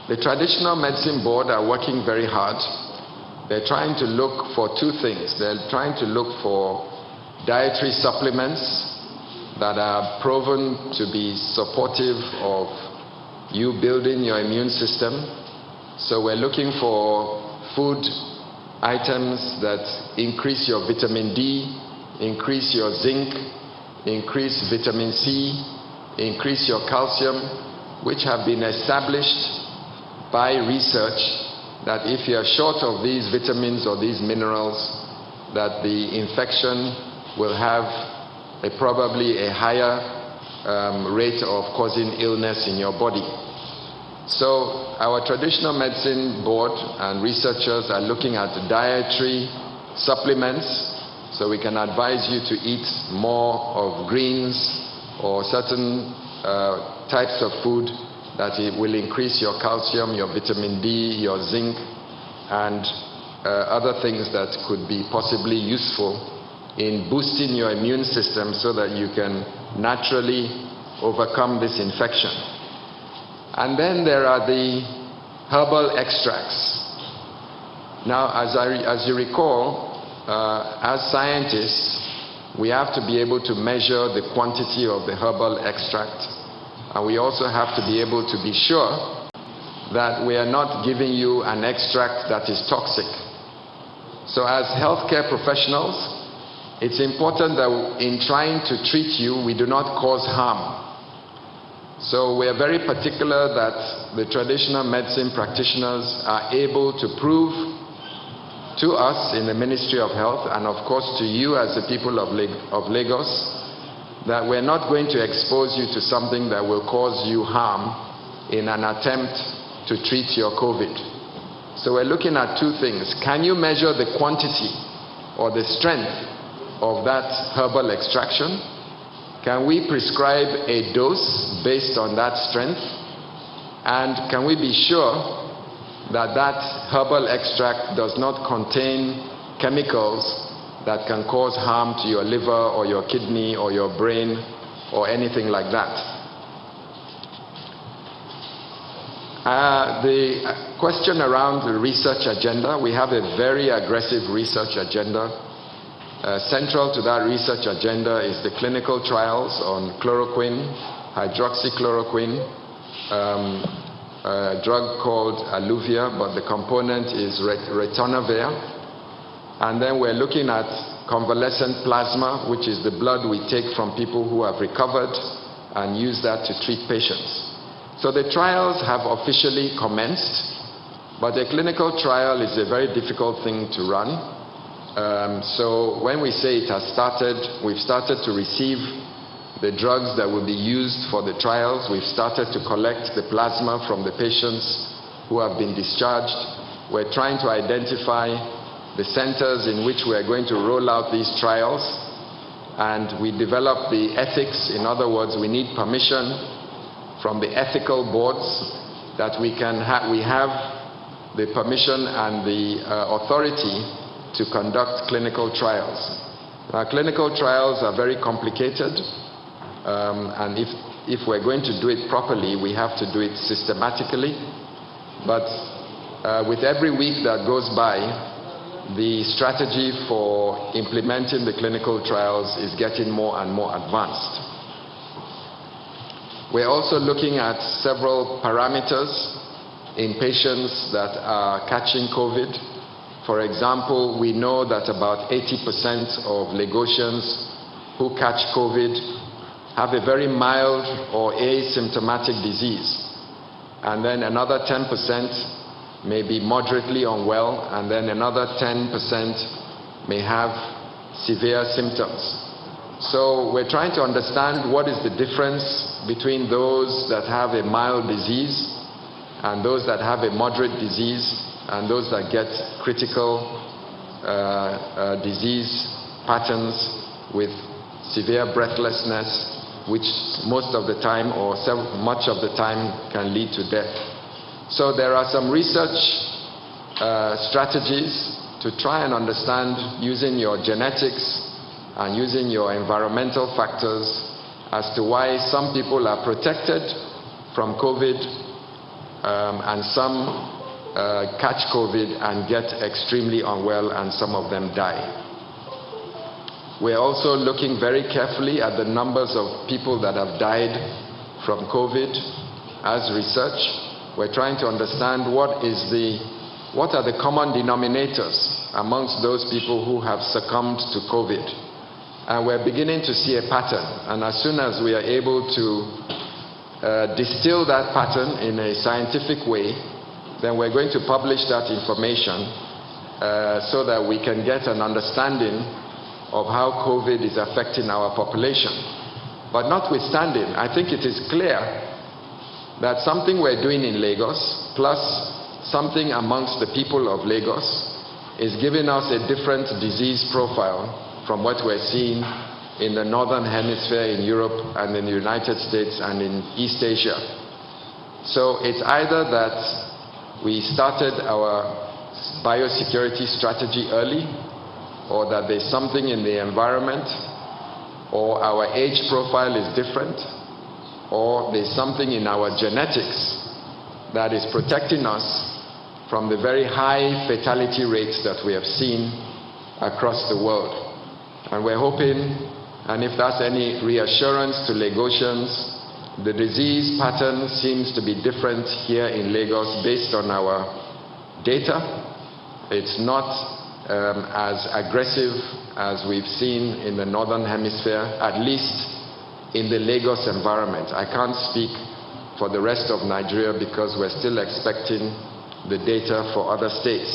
The Traditional Medicine Board are working very hard. They're trying to look for two things. They're trying to look for dietary supplements that are proven to be supportive of you building your immune system. So we're looking for food items that increase your vitamin D, increase your zinc, increase vitamin C, increase your calcium, which have been established by research that if you are short of these vitamins or these minerals, that the infection will have probably a higher rate of causing illness in your body. So our Traditional Medicine Board and researchers are looking at dietary supplements, so we can advise you to eat more of greens or certain types of food that it will increase your calcium, your vitamin D, your zinc, and other things that could be possibly useful in boosting your immune system so that you can naturally overcome this infection. And then there are the herbal extracts. Now, as you recall, as scientists, we have to be able to measure the quantity of the herbal extract, and we also have to be able to be sure that we are not giving you an extract that is toxic. So as healthcare professionals, it's important that in trying to treat you, we do not cause harm. So we are very particular that the traditional medicine practitioners are able to prove to us in the Ministry of Health, and of course to you as the people of Lagos, that we're not going to expose you to something that will cause you harm in an attempt to treat your COVID. So we're looking at two things. Can you measure the quantity or the strength of that herbal extraction? Can we prescribe a dose based on that strength? And can we be sure that that herbal extract does not contain chemicals that can cause harm to your liver or your kidney or your brain or anything like that? The question around the research agenda, we have a very aggressive research agenda. Central to that research agenda is the clinical trials on chloroquine, hydroxychloroquine, a drug called Alluvia, but the component is ritonavir. And then we're looking at convalescent plasma, which is the blood we take from people who have recovered and use that to treat patients. So the trials have officially commenced, but a clinical trial is a very difficult thing to run. So when we say it has started, we've started to receive the drugs that will be used for the trials. We've started to collect the plasma from the patients who have been discharged. We're trying to identify the centers in which we're going to roll out these trials, and we develop the ethics. In other words, we need permission from the ethical boards that we have the permission and the authority to conduct clinical trials. Now, clinical trials are very complicated, and if we're going to do it properly, we have to do it systematically. But with every week that goes by, the strategy for implementing the clinical trials is getting more and more advanced. We're also looking at several parameters in patients that are catching COVID. For example, we know that about 80% of Lagosians who catch COVID have a very mild or asymptomatic disease. And then another 10% may be moderately unwell, and then another 10% may have severe symptoms. So we're trying to understand what is the difference between those that have a mild disease and those that have a moderate disease and those that get critical disease patterns with severe breathlessness, which most of the time or much of the time can lead to death. So there are some research strategies to try and understand, using your genetics and using your environmental factors, as to why some people are protected from COVID and some catch COVID and get extremely unwell, and some of them die. We're also looking very carefully at the numbers of people that have died from COVID as research. We're trying to understand what are the common denominators amongst those people who have succumbed to COVID. And we're beginning to see a pattern. And as soon as we are able to distill that pattern in a scientific way, then we're going to publish that information so that we can get an understanding of how COVID is affecting our population. But notwithstanding, I think it is clear that something we're doing in Lagos, plus something amongst the people of Lagos, is giving us a different disease profile from what we're seeing in the Northern Hemisphere, in Europe, and in the United States, and in East Asia. So it's either that we started our biosecurity strategy early, or that there's something in the environment, or our age profile is different, or there's something in our genetics that is protecting us from the very high fatality rates that we have seen across the world. And we're hoping, and if that's any reassurance to Lagosians, the disease pattern seems to be different here in Lagos based on our data. It's not as aggressive as we've seen in the Northern Hemisphere, at least in the Lagos environment. I can't speak for the rest of Nigeria because we're still expecting the data for other states.